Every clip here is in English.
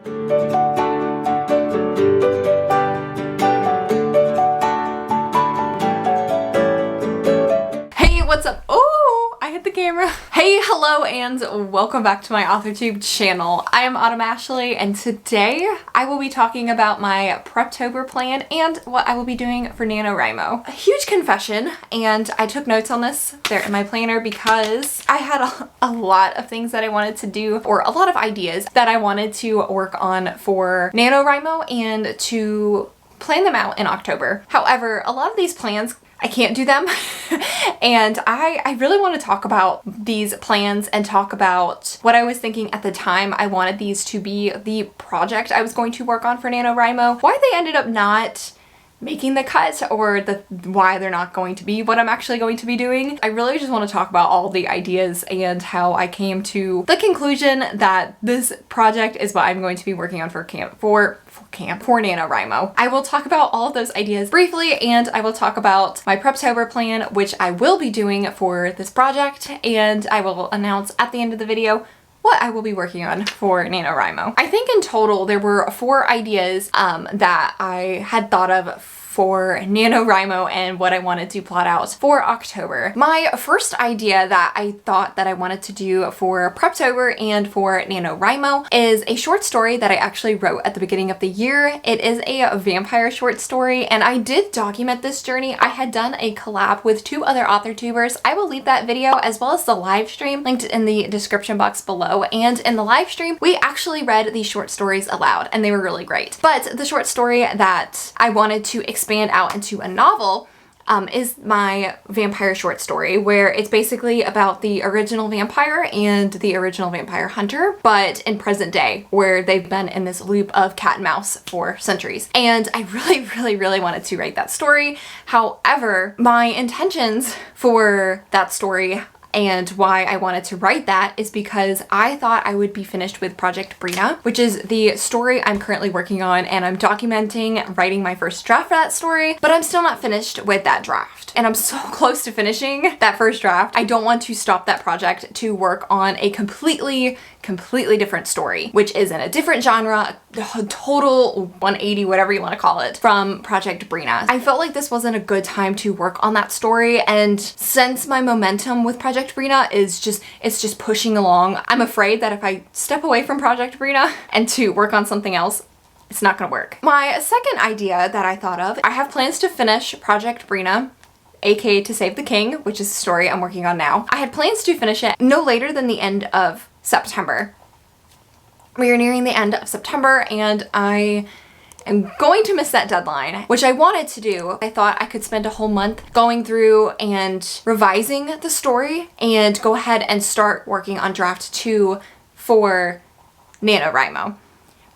Hey, what's up? Oh, I hit the camera. Hey, hello, and welcome back to my AuthorTube channel. I am Autumn Ashley, and today I will be talking about my Preptober plan and what I will be doing for NaNoWriMo. A huge confession, and I took notes on this there in my planner because I had a lot of things that I wanted to do, or a lot of ideas that I wanted to work on for NaNoWriMo and to plan them out in October. However, a lot of these plans, I can't do them. And I really want to talk about these plans and talk about what I was thinking at the time I wanted these to be the project I was going to work on for NaNoWriMo, why they ended up not making the cut, or why they're not going to be what I'm actually going to be doing. I really just want to talk about all the ideas and how I came to the conclusion that this project is what I'm going to be working on for NaNoWriMo. I will talk about all of those ideas briefly, and I will talk about my Preptober plan, which I will be doing for this project, and I will announce at the end of the video what I will be working on for NaNoWriMo. I think in total there were 4 ideas that I had thought of for NaNoWriMo and what I wanted to plot out for October. My first idea that I thought that I wanted to do for Preptober and for NaNoWriMo is a short story that I actually wrote at the beginning of the year. It is a vampire short story, and I did document this journey. I had done a collab with 2 other AuthorTubers. I will leave that video as well as the live stream linked in the description box below. And in the live stream, we actually read these short stories aloud, and they were really great. But the short story that I wanted to expand out into a novel is my vampire short story, where it's basically about the original vampire and the original vampire hunter, but in present day, where they've been in this loop of cat and mouse for centuries. And I really wanted to write that story. However, my intentions for that story and why I wanted to write that is because I thought I would be finished with Project Brina, which is the story I'm currently working on, and I'm documenting writing my first draft for that story, but I'm still not finished with that draft. And I'm so close to finishing that first draft. I don't want to stop that project to work on a completely different story, which is in a different genre, a total 180, whatever you want to call it, from Project Brina. I felt like this wasn't a good time to work on that story, and since my momentum with Project Brina is just pushing along, I'm afraid that if I step away from Project Brina and to work on something else, it's not gonna work. My second idea that I thought of, I have plans to finish Project Brina, aka To Save the King, which is the story I'm working on now. I had plans to finish it no later than the end of September. We are nearing the end of September, and I am going to miss that deadline, which I wanted to do. I thought I could spend a whole month going through and revising the story and go ahead and start working on draft 2 for NaNoWriMo.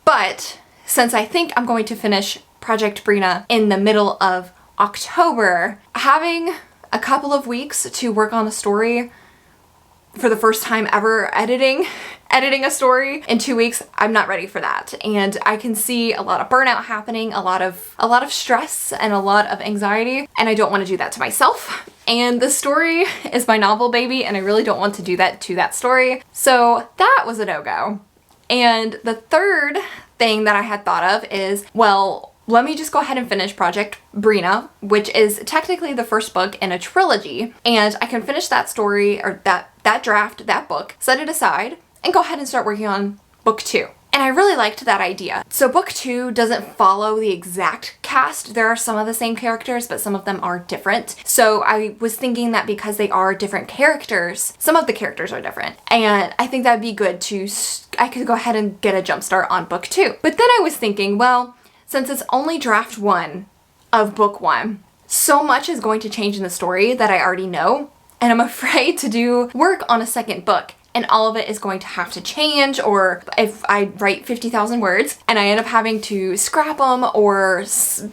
But since I think I'm going to finish Project Brina in the middle of October, having a couple of weeks to work on a story for the first time ever, editing a story in 2 weeks, I'm not ready for that. And I can see a lot of burnout happening, a lot of stress and a lot of anxiety, and I don't want to do that to myself. And the story is my novel baby, and I really don't want to do that to that story. So that was a no-go. And the third thing that I had thought of is, well, let me just go ahead and finish Project Brina, which is technically the first book in a trilogy, and I can finish that story, or that draft, that book, set it aside, and go ahead and start working on book 2. And I really liked that idea. So book 2 doesn't follow the exact cast. There are some of the same characters, but some of them are different. So I was thinking that because they are different characters, some of the characters are different. And I think that'd be good to, I could go ahead and get a jump start on book 2. But then I was thinking, well, since it's only draft 1 of book 1, so much is going to change in the story that I already know, and I'm afraid to do work on a second book, and all of it is going to have to change, or if I write 50,000 words and I end up having to scrap them, or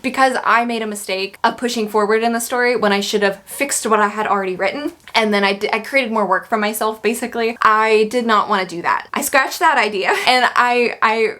because I made a mistake of pushing forward in the story when I should have fixed what I had already written, and then I created more work for myself, basically. I did not want to do that. I scratched that idea, and I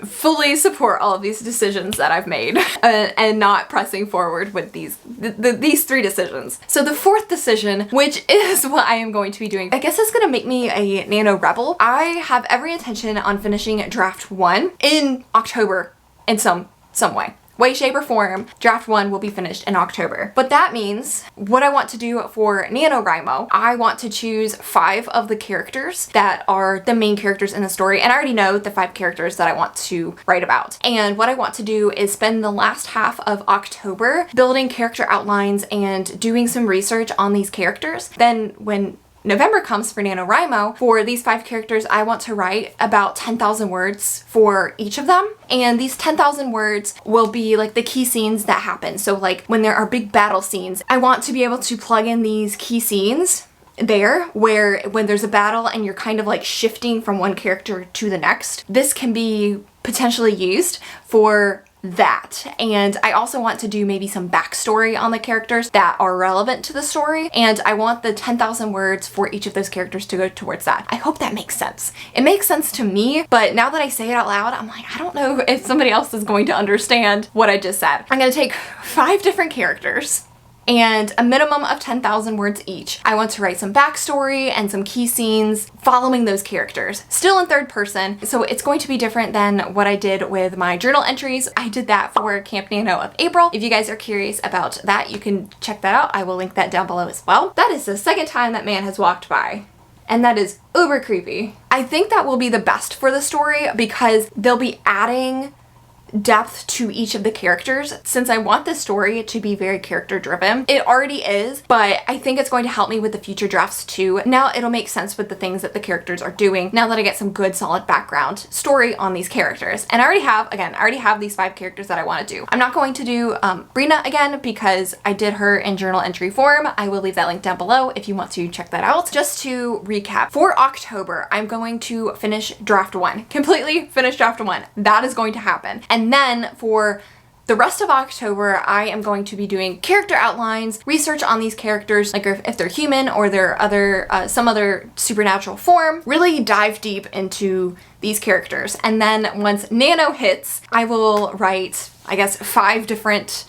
fully support all of these decisions that I've made and not pressing forward with these 3 decisions. So the 4th decision, which is what I am going to be doing, I guess it's gonna make me a Nano Rebel. I have every intention on finishing draft 1 in October in some way. Way, shape, or form, draft 1 will be finished in October. But that means what I want to do for NaNoWriMo, I want to choose 5 of the characters that are the main characters in the story. And I already know the 5 characters that I want to write about. And what I want to do is spend the last half of October building character outlines and doing some research on these characters. Then when November comes for NaNoWriMo, for these 5 characters, I want to write about 10,000 words for each of them. And these 10,000 words will be like the key scenes that happen. So like when there are big battle scenes, I want to be able to plug in these key scenes there where when there's a battle and you're kind of like shifting from one character to the next, this can be potentially used for that. And I also want to do maybe some backstory on the characters that are relevant to the story, and I want the 10,000 words for each of those characters to go towards that. I hope that makes sense. It makes sense to me, but now that I say it out loud, I'm like, I don't know if somebody else is going to understand what I just said. I'm gonna take 5 different characters and a minimum of 10,000 words each. I want to write some backstory and some key scenes following those characters, still in 3rd person, so it's going to be different than what I did with my journal entries. I did that for Camp Nano of April. If you guys are curious about that, you can check that out. I will link that down below as well. That is the 2nd time that man has walked by, and that is uber creepy. I think that will be the best for the story because they'll be adding depth to each of the characters. Since I want this story to be very character driven, it already is, but I think it's going to help me with the future drafts too. Now it'll make sense with the things that the characters are doing now that I get some good solid background story on these characters. And I already have these 5 characters that I want to do. I'm not going to do Brina again because I did her in journal entry form. I will leave that link down below if you want to check that out. Just to recap, for October, I'm going to finish draft 1, completely finish draft 1. That is going to happen. And then for the rest of October, I am going to be doing character outlines, research on these characters, like if they're human or they're some other supernatural form, really dive deep into these characters. And then once Nano hits, I will write, I guess, 5 different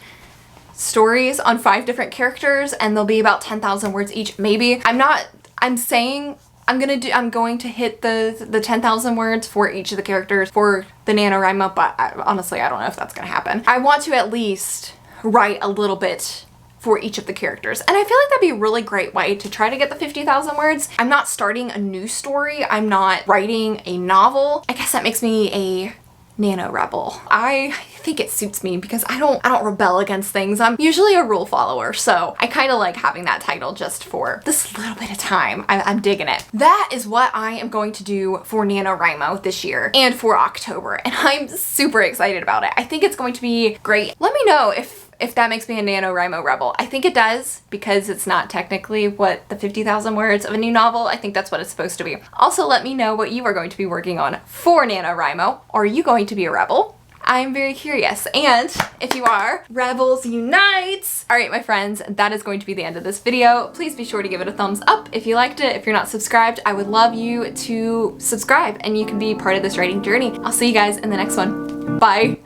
stories on 5 different characters, and they'll be about 10,000 words each, maybe. I'm saying I'm going to hit the 10,000 words for each of the characters for the NaNoWriMo, but honestly, I don't know if that's gonna happen. I want to at least write a little bit for each of the characters. And I feel like that'd be a really great way to try to get the 50,000 words. I'm not starting a new story. I'm not writing a novel. I guess that makes me a Nano Rebel. I think it suits me because I don't rebel against things. I'm usually a rule follower, so I kind of like having that title just for this little bit of time. I'm digging it. That is what I am going to do for NaNoWriMo this year and for October, and I'm super excited about it. I think it's going to be great. Let me know if that makes me a NaNoWriMo Rebel. I think it does because it's not technically what the 50,000 words of a new novel. I think that's what it's supposed to be. Also, let me know what you are going to be working on for NaNoWriMo. Are you going to be a rebel? I'm very curious. And if you are, Rebels Unite! All right, my friends, that is going to be the end of this video. Please be sure to give it a thumbs up if you liked it. If you're not subscribed, I would love you to subscribe and you can be part of this writing journey. I'll see you guys in the next one. Bye.